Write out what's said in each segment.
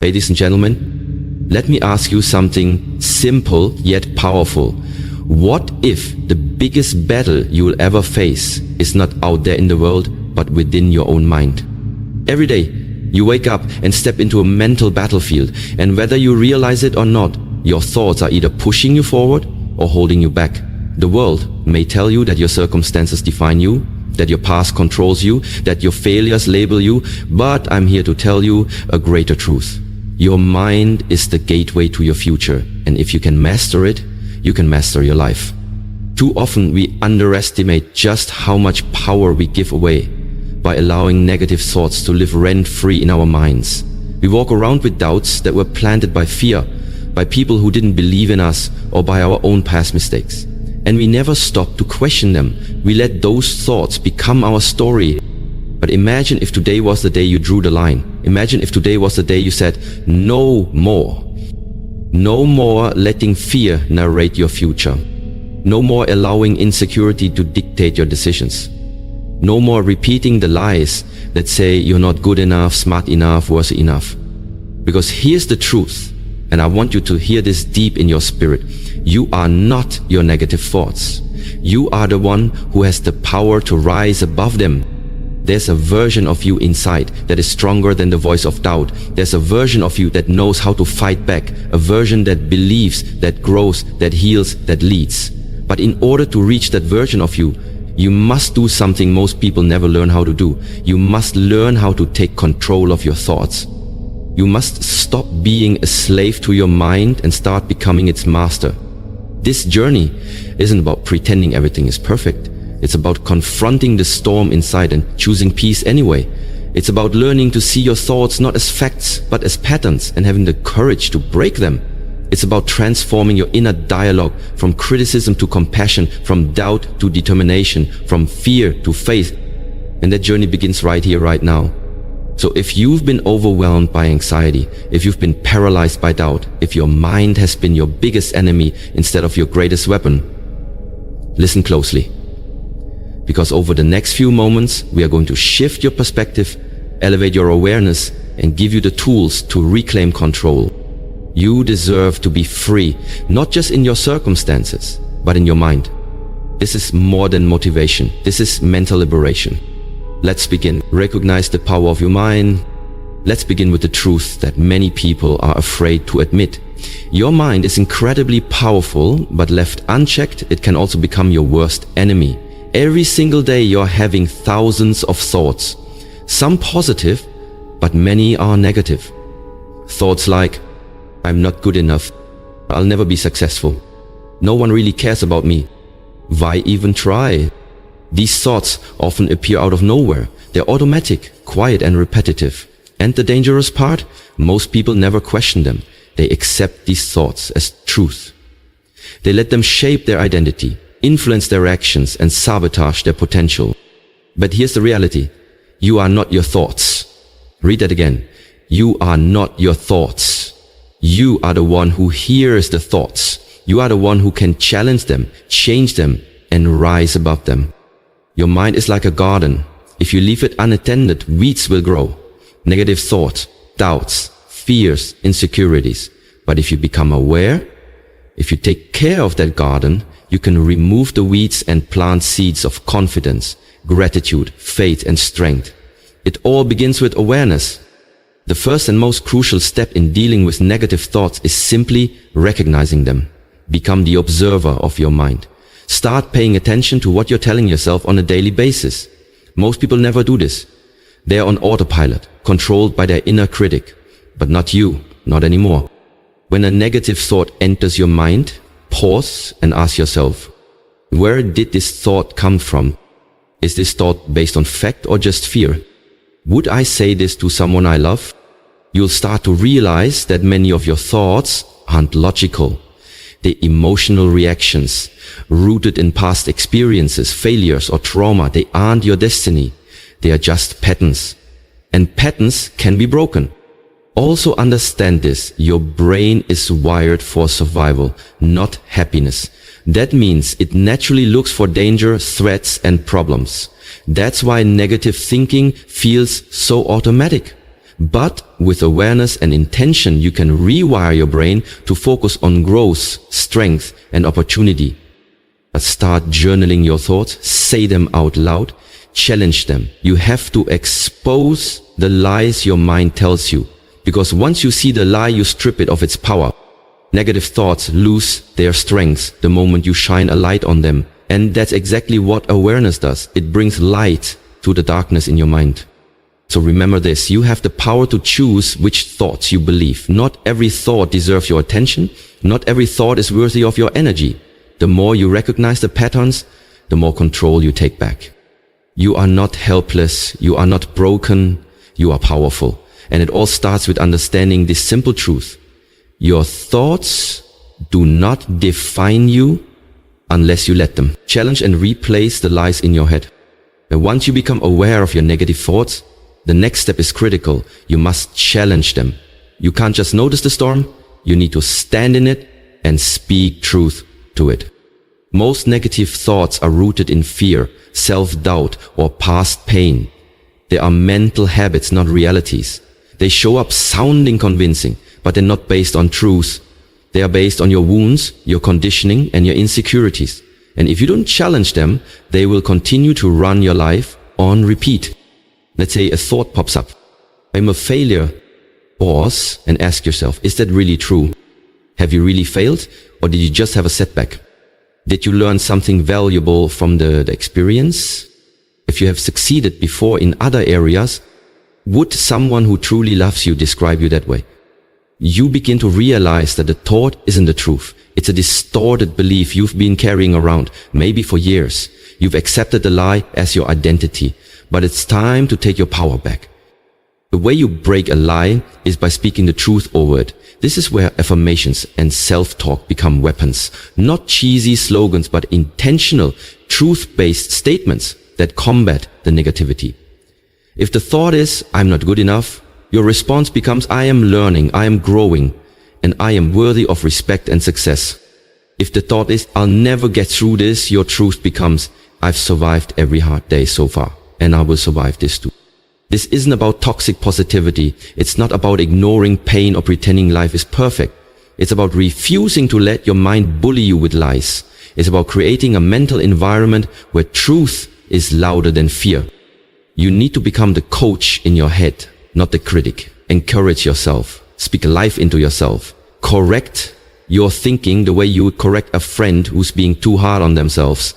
Ladies and gentlemen, let me ask you something simple yet powerful. What if the biggest battle you will ever face is not out there in the world, but within your own mind? Every day, you wake up and step into a mental battlefield, and whether you realize it or not, your thoughts are either pushing you forward or holding you back. The world may tell you that your circumstances define you, that your past controls you, that your failures label you, but I'm here to tell you a greater truth. Your mind is the gateway to your future, and if you can master it, you can master your life. Too often we underestimate just how much power we give away by allowing negative thoughts to live rent-free in our minds. We walk around with doubts that were planted by fear, by people who didn't believe in us, or by our own past mistakes. And we never stop to question them. We let those thoughts become our story. But imagine if today was the day you drew the line. Imagine if today was the day you said, no more. No more letting fear narrate your future. No more allowing insecurity to dictate your decisions. No more repeating the lies that say you're not good enough, smart enough, worthy enough. Because here's the truth, and I want you to hear this deep in your spirit. You are not your negative thoughts. You are the one who has the power to rise above them. There's a version of you inside that is stronger than the voice of doubt. There's a version of you that knows how to fight back, a version that believes, that grows, that heals, that leads. But in order to reach that version of you, you must do something most people never learn how to do. You must learn how to take control of your thoughts. You must stop being a slave to your mind and start becoming its master. This journey isn't about pretending everything is perfect. It's about confronting the storm inside and choosing peace anyway. It's about learning to see your thoughts not as facts, but as patterns, and having the courage to break them. It's about transforming your inner dialogue from criticism to compassion, from doubt to determination, from fear to faith. And that journey begins right here, right now. So if you've been overwhelmed by anxiety, if you've been paralyzed by doubt, if your mind has been your biggest enemy instead of your greatest weapon, listen closely. Because over the next few moments, we are going to shift your perspective, elevate your awareness, and give you the tools to reclaim control. You deserve to be free, not just in your circumstances, but in your mind. This is more than motivation. This is mental liberation. Let's begin. Recognize the power of your mind. Let's begin with the truth that many people are afraid to admit. Your mind is incredibly powerful, but left unchecked, it can also become your worst enemy. Every single day you're having thousands of thoughts, some positive, but many are negative. Thoughts like, I'm not good enough, I'll never be successful, no one really cares about me, why even try? These thoughts often appear out of nowhere. They're automatic, quiet and repetitive. And the dangerous part? Most people never question them. They accept these thoughts as truth. They let them shape their identity, influence their actions, and sabotage their potential. But here's the reality. You are not your thoughts. Read that again. You are not your thoughts. You are the one who hears the thoughts. You are the one who can challenge them, change them, and rise above them. Your mind is like a garden. If you leave it unattended, weeds will grow. Negative thoughts, doubts, fears, insecurities. But if you become aware, if you take care of that garden, you can remove the weeds and plant seeds of confidence, gratitude, faith, and strength. It all begins with awareness. The first and most crucial step in dealing with negative thoughts is simply recognizing them. Become the observer of your mind. Start paying attention to what you're telling yourself on a daily basis. Most people never do this. They are on autopilot, controlled by their inner critic. But not you, not anymore. When a negative thought enters your mind, pause and ask yourself, where did this thought come from? Is this thought based on fact or just fear? Would I say this to someone I love? You'll start to realize that many of your thoughts aren't logical. They're emotional reactions, rooted in past experiences, failures, or trauma. They aren't your destiny. They are just patterns. And patterns can be broken. Also understand this, your brain is wired for survival, not happiness. That means it naturally looks for danger, threats, and problems. That's why negative thinking feels so automatic. But with awareness and intention, you can rewire your brain to focus on growth, strength, and opportunity. Start journaling your thoughts, say them out loud, challenge them. You have to expose the lies your mind tells you, because once you see the lie, you strip it of its power. Negative thoughts lose their strength the moment you shine a light on them. And that's exactly what awareness does. It brings light to the darkness in your mind. So remember this, you have the power to choose which thoughts you believe. Not every thought deserves your attention. Not every thought is worthy of your energy. The more you recognize the patterns, the more control you take back. You are not helpless. You are not broken. You are powerful. And it all starts with understanding this simple truth. Your thoughts do not define you unless you let them. Challenge and replace the lies in your head. And once you become aware of your negative thoughts, the next step is critical. You must challenge them. You can't just notice the storm. You need to stand in it and speak truth to it. Most negative thoughts are rooted in fear, self-doubt, or past pain. They are mental habits, not realities. They show up sounding convincing, but they're not based on truth. They are based on your wounds, your conditioning, and your insecurities. And if you don't challenge them, they will continue to run your life on repeat. Let's say a thought pops up. I'm a failure. Pause and ask yourself, is that really true? Have you really failed? Or did you just have a setback? Did you learn something valuable from the experience? If you have succeeded before in other areas, would someone who truly loves you describe you that way? You begin to realize that the thought isn't the truth. It's a distorted belief you've been carrying around, maybe for years. You've accepted the lie as your identity, but it's time to take your power back. The way you break a lie is by speaking the truth over it. This is where affirmations and self-talk become weapons. Not cheesy slogans, but intentional, truth-based statements that combat the negativity. If the thought is, I'm not good enough, your response becomes, I am learning, I am growing, and I am worthy of respect and success. If the thought is, I'll never get through this, your truth becomes, I've survived every hard day so far, and I will survive this too. This isn't about toxic positivity. It's not about ignoring pain or pretending life is perfect. It's about refusing to let your mind bully you with lies. It's about creating a mental environment where truth is louder than fear. You need to become the coach in your head, not the critic. Encourage yourself. Speak life into yourself. Correct your thinking the way you would correct a friend who's being too hard on themselves.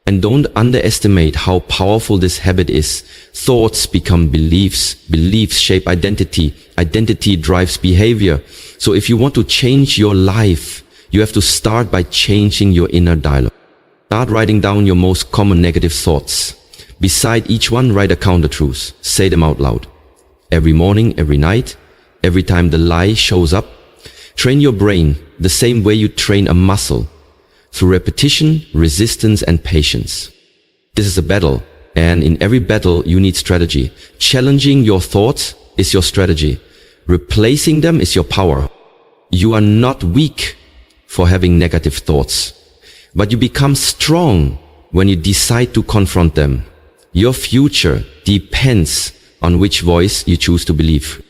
And don't underestimate how powerful this habit is. Thoughts become beliefs. Beliefs shape identity. Identity drives behavior. So if you want to change your life, you have to start by changing your inner dialogue. Start writing down your most common negative thoughts. Beside each one, write a counter-truth. Say them out loud. Every morning, every night, every time the lie shows up. Train your brain the same way you train a muscle. Through repetition, resistance, and patience. This is a battle, and in every battle you need strategy. Challenging your thoughts is your strategy. Replacing them is your power. You are not weak for having negative thoughts, but you become strong when you decide to confront them. Your future depends on which voice you choose to believe.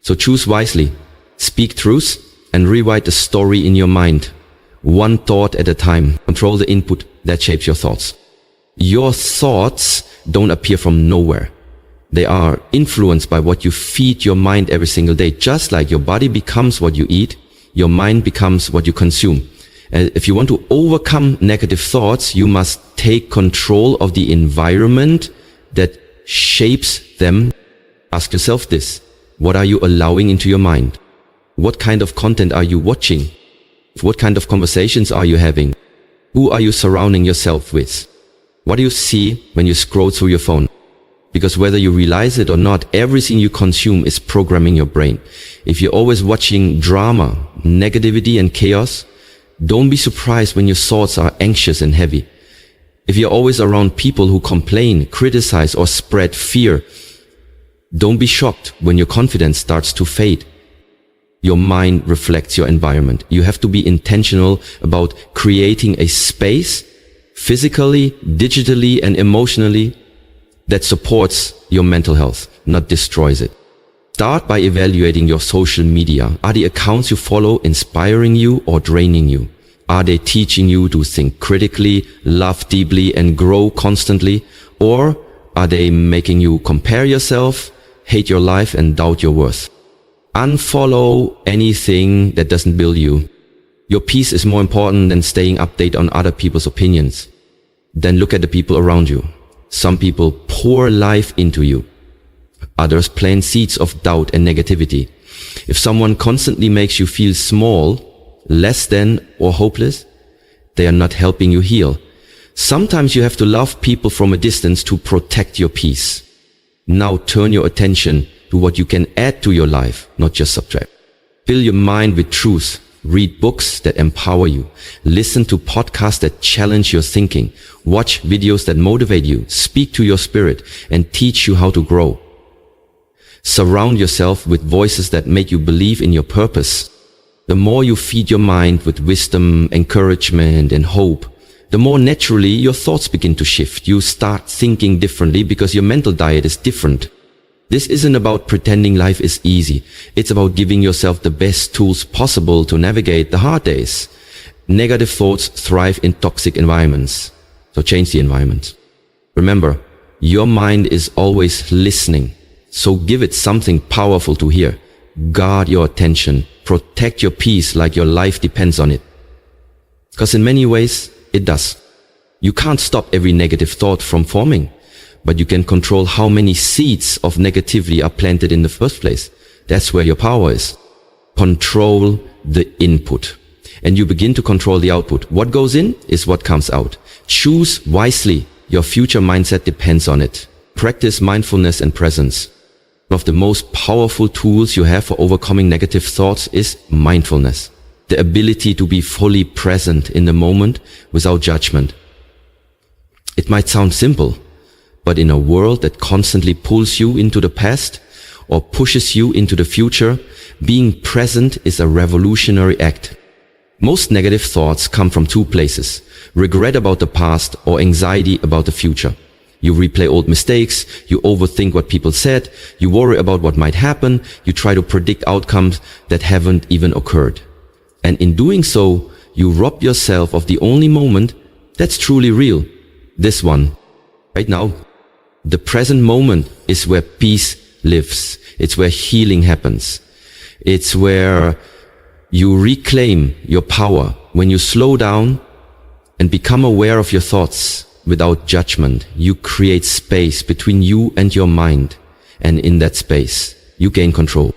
So choose wisely, speak truth, and rewrite the story in your mind. One thought at a time. Control the input that shapes your thoughts. Your thoughts don't appear from nowhere. They are influenced by what you feed your mind every single day. Just like your body becomes what you eat, your mind becomes what you consume. If you want to overcome negative thoughts, you must take control of the environment that shapes them. Ask yourself this. What are you allowing into your mind? What kind of content are you watching? What kind of conversations are you having? Who are you surrounding yourself with? What do you see when you scroll through your phone? Because whether you realize it or not, everything you consume is programming your brain. If you're always watching drama, negativity, and chaos, don't be surprised when your thoughts are anxious and heavy. If you're always around people who complain, criticize, or spread fear, don't be shocked when your confidence starts to fade. Your mind reflects your environment. You have to be intentional about creating a space, physically, digitally, and emotionally, that supports your mental health, not destroys it. Start by evaluating your social media. Are the accounts you follow inspiring you or draining you? Are they teaching you to think critically, love deeply, and grow constantly? Or are they making you compare yourself, hate your life, and doubt your worth? Unfollow anything that doesn't build you. Your peace is more important than staying updated on other people's opinions. Then look at the people around you. Some people pour life into you. Others plant seeds of doubt and negativity. If someone constantly makes you feel small, less than, or hopeless, they are not helping you heal. Sometimes you have to love people from a distance to protect your peace. Now turn your attention to what you can add to your life, not just subtract. Fill your mind with truth. Read books that empower you. Listen to podcasts that challenge your thinking. Watch videos that motivate you. Speak to your spirit and teach you how to grow. Surround yourself with voices that make you believe in your purpose. The more you feed your mind with wisdom, encouragement, and hope, the more naturally your thoughts begin to shift. You start thinking differently because your mental diet is different. This isn't about pretending life is easy. It's about giving yourself the best tools possible to navigate the hard days. Negative thoughts thrive in toxic environments. So change the environment. Remember, your mind is always listening. So give it something powerful to hear. Guard your attention. Protect your peace like your life depends on it. Because in many ways, it does. You can't stop every negative thought from forming, but you can control how many seeds of negativity are planted in the first place. That's where your power is. Control the input, and you begin to control the output. What goes in is what comes out. Choose wisely. Your future mindset depends on it. Practice mindfulness and presence. One of the most powerful tools you have for overcoming negative thoughts is mindfulness. The ability to be fully present in the moment without judgment. It might sound simple, but in a world that constantly pulls you into the past or pushes you into the future, being present is a revolutionary act. Most negative thoughts come from two places: regret about the past or anxiety about the future. You replay old mistakes, you overthink what people said, you worry about what might happen, you try to predict outcomes that haven't even occurred. And in doing so, you rob yourself of the only moment that's truly real. This one, right now. The present moment is where peace lives. It's where healing happens. It's where you reclaim your power. When you slow down and become aware of your thoughts without judgment, you create space between you and your mind. And in that space, you gain control.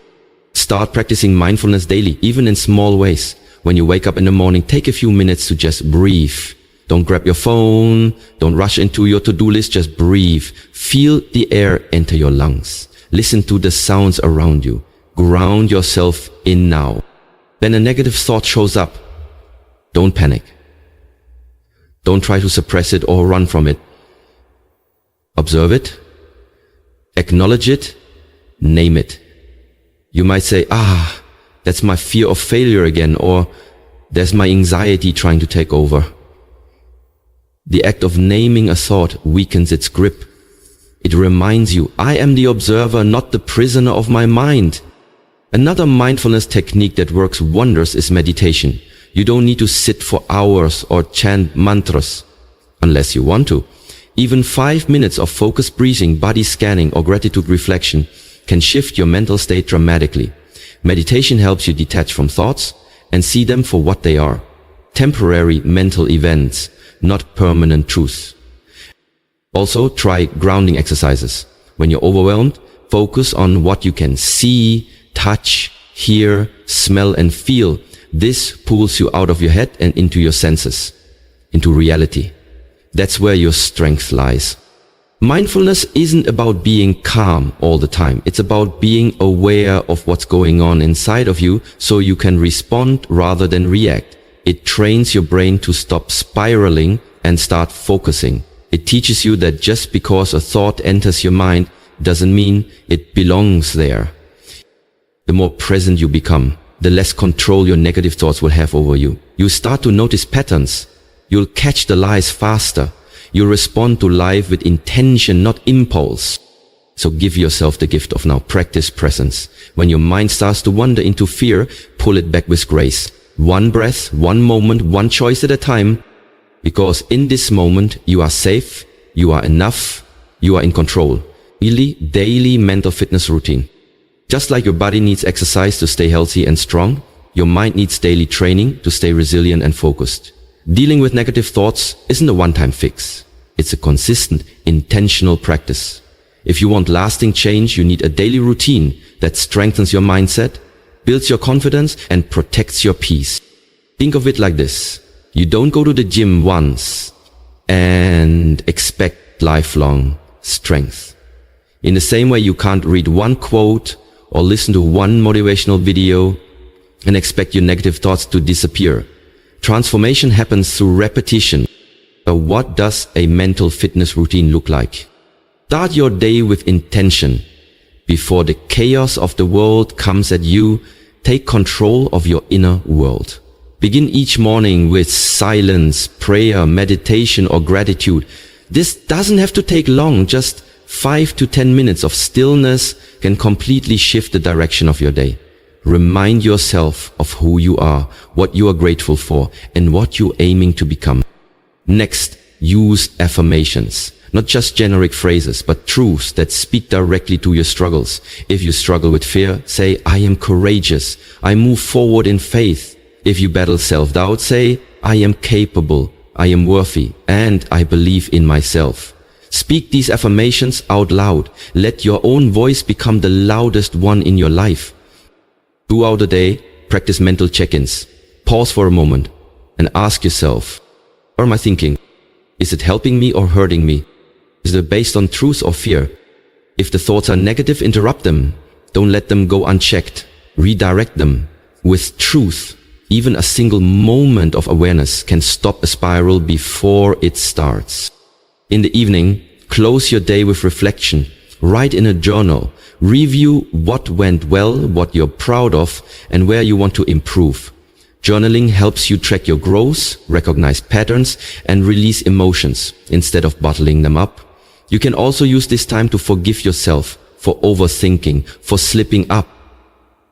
Start practicing mindfulness daily, even in small ways. When you wake up in the morning, take a few minutes to just breathe. Don't grab your phone. Don't rush into your to-do list. Just breathe. Feel the air enter your lungs. Listen to the sounds around you. Ground yourself in now. Then a negative thought shows up. Don't panic. Don't try to suppress it or run from it. Observe it. Acknowledge it. Name it. You might say, that's my fear of failure again, or there's my anxiety trying to take over. The act of naming a thought weakens its grip. It reminds you, I am the observer, not the prisoner of my mind. Another mindfulness technique that works wonders is meditation. You don't need to sit for hours or chant mantras, unless you want to. Even 5 minutes of focused breathing, body scanning, or gratitude reflection can shift your mental state dramatically. Meditation helps you detach from thoughts and see them for what they are. Temporary mental events, not permanent truths. Also, try grounding exercises. When you're overwhelmed, focus on what you can see, touch, hear, smell, and feel. This pulls you out of your head and into your senses, into reality. That's where your strength lies. Mindfulness isn't about being calm all the time. It's about being aware of what's going on inside of you so you can respond rather than react. It trains your brain to stop spiraling and start focusing. It teaches you that just because a thought enters your mind doesn't mean it belongs there. The more present you become, the less control your negative thoughts will have over you. You start to notice patterns. You'll catch the lies faster. You'll respond to life with intention, not impulse. So give yourself the gift of now. Practice presence. When your mind starts to wander into fear, pull it back with grace. One breath, one moment, one choice at a time. Because in this moment, you are safe, you are enough, you are in control. Really, daily mental fitness routine. Just like your body needs exercise to stay healthy and strong, your mind needs daily training to stay resilient and focused. Dealing with negative thoughts isn't a one-time fix. It's a consistent, intentional practice. If you want lasting change, you need a daily routine that strengthens your mindset, builds your confidence, and protects your peace. Think of it like this. You don't go to the gym once and expect lifelong strength. In the same way, you can't read one quote or listen to one motivational video and expect your negative thoughts to disappear. Transformation happens through repetition. So what does a mental fitness routine look like? Start your day with intention. Before the chaos of the world comes at you, take control of your inner world. Begin each morning with silence, prayer, meditation, or gratitude. This doesn't have to take long. Just 5 to 10 minutes of stillness can completely shift the direction of your day. Remind yourself of who you are, what you are grateful for, and what you're aiming to become. Next, use affirmations. Not just generic phrases, but truths that speak directly to your struggles. If you struggle with fear, say, I am courageous. I move forward in faith. If you battle self-doubt, say, I am capable. I am worthy. And I believe in myself. Speak these affirmations out loud. Let your own voice become the loudest one in your life. Throughout the day, practice mental check-ins. Pause for a moment and ask yourself, what am I thinking? Is it helping me or hurting me? Is it based on truth or fear? If the thoughts are negative, interrupt them. Don't let them go unchecked. Redirect them with truth. Even a single moment of awareness can stop a spiral before it starts. In the evening, close your day with reflection. Write in a journal. Review what went well, what you're proud of, and where you want to improve. Journaling helps you track your growth, recognize patterns, and release emotions instead of bottling them up. You can also use this time to forgive yourself for overthinking, for slipping up,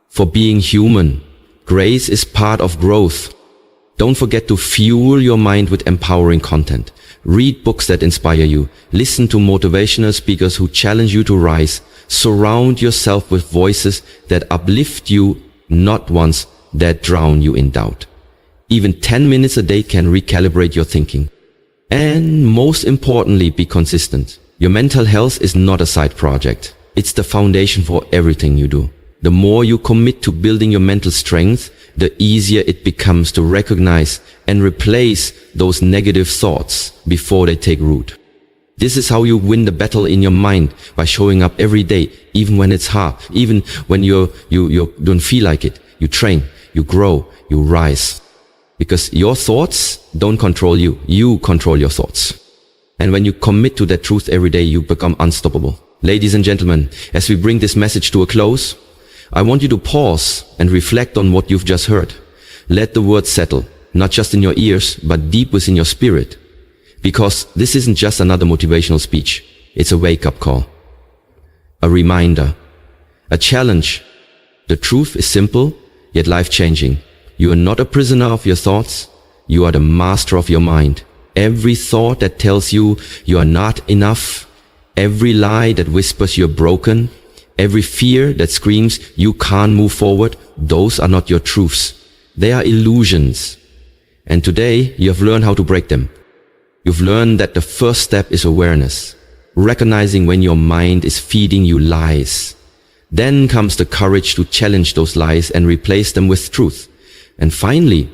for being human. Grace is part of growth. Don't forget to fuel your mind with empowering content. Read books that inspire you. Listen to motivational speakers who challenge you to rise. Surround yourself with voices that uplift you, not ones that drown you in doubt. Even 10 minutes a day can recalibrate your thinking. And most importantly, be consistent. Your mental health is not a side project. It's the foundation for everything you do. The more you commit to building your mental strength, the easier it becomes to recognize and replace those negative thoughts before they take root. This is how you win the battle in your mind, by showing up every day, even when it's hard, even when you don't feel like it. You train, you grow, you rise. Because your thoughts don't control you. You control your thoughts. And when you commit to that truth every day, you become unstoppable. Ladies and gentlemen, as we bring this message to a close, I want you to pause and reflect on what you've just heard. Let the words settle, not just in your ears, but deep within your spirit. Because this isn't just another motivational speech. It's a wake-up call. A reminder. A challenge. The truth is simple, yet life-changing. You are not a prisoner of your thoughts. You are the master of your mind. Every thought that tells you you are not enough, every lie that whispers you're broken, every fear that screams you can't move forward, those are not your truths. They are illusions. And today you have learned how to break them. You've learned that the first step is awareness, recognizing when your mind is feeding you lies. Then comes the courage to challenge those lies and replace them with truth. And finally,